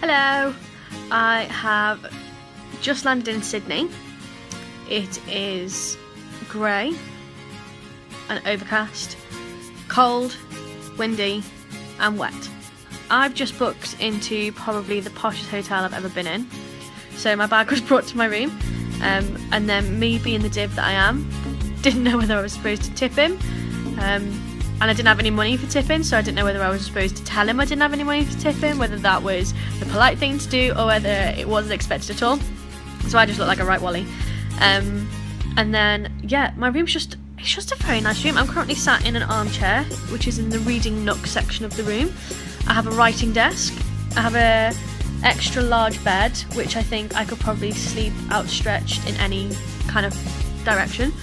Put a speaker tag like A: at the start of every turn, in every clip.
A: Hello, I have just landed in Sydney. It is grey and overcast, cold, windy and wet. I've just booked into probably the poshest hotel I've ever been in. So my bag was brought to my room, and then me being the div that I am, didn't know whether I was supposed to tip him, and I didn't have any money for tipping, so I didn't know whether I was supposed to tell him I didn't have any money for tipping, whether that was the polite thing to do or whether it wasn't expected at all. So I just looked like a right wally. And then, yeah, my room's it's just a very nice room. I'm currently sat in an armchair, which is in the reading nook section of the room. I have a writing desk. I have a extra large bed, which I think I could probably sleep outstretched in any kind of direction.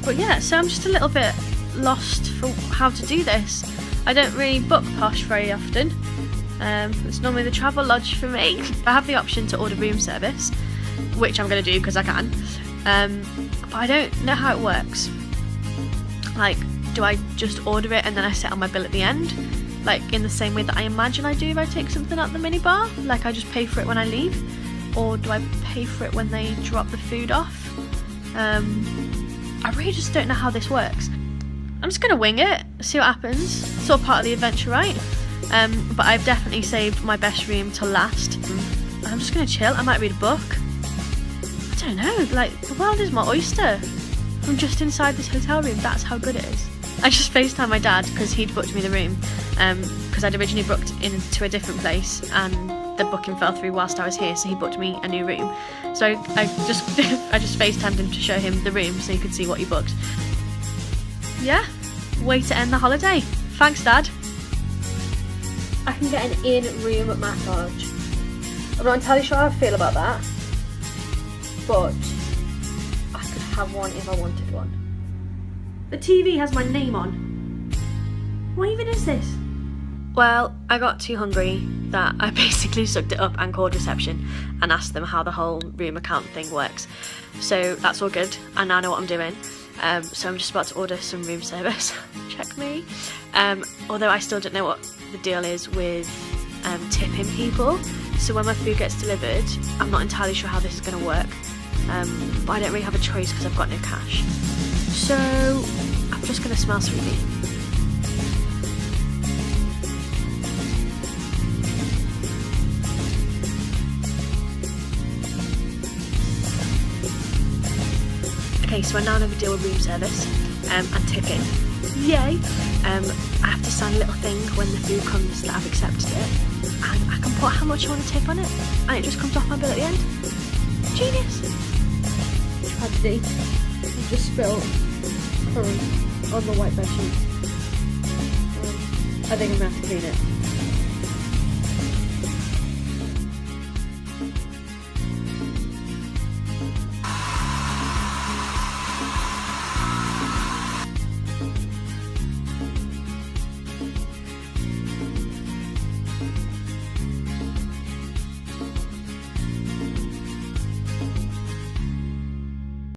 A: But yeah, so I'm just a little bit lost for how to do this. I don't really book posh very often. It's normally the travel lodge for me. I have the option to order room service, which I'm going to do because I can, but I don't know how it works. Like, do I just order it and then I set on my bill at the end, like in the same way that I imagine I do if I take something at the minibar, like I just pay for it when I leave, or do I pay for it when they drop the food off? I really just don't know how this works. I'm just gonna wing it, see what happens. It's all part of the adventure, right? But I've definitely saved my best room till last. I'm just gonna chill. I might read a book. I don't know, like, the world is my oyster. From just inside this hotel room, that's how good it is. I just FaceTimed my dad because he'd booked me the room, because I'd originally booked into a different place and the booking fell through whilst I was here, so he booked me a new room. So I just FaceTimed him to show him the room so he could see what he booked. Yeah, way to end the holiday. Thanks, Dad. I can get an in-room massage. I'm not entirely sure how I feel about that, but I could have one if I wanted one. The TV has my name on. What even is this? Well, I got too hungry that I basically sucked it up and called reception and asked them how the whole room account thing works. So that's all good. I now know what I'm doing. So I'm just about to order some room service. Check me. Although I still don't know what the deal is with tipping people. So when my food gets delivered, I'm not entirely sure how this is going to work. But I don't really have a choice because I've got no cash. So I'm just going to smell sweetie. Okay, so I now know the deal with room service and tipping. Yay! I have to sign a little thing when the food comes that I've accepted it, and I can put how much I want to tip on it, and it just comes off my bill at the end. Genius! Tragedy. I just spilled curry on the white bed sheet. I think I'm going to have to clean it.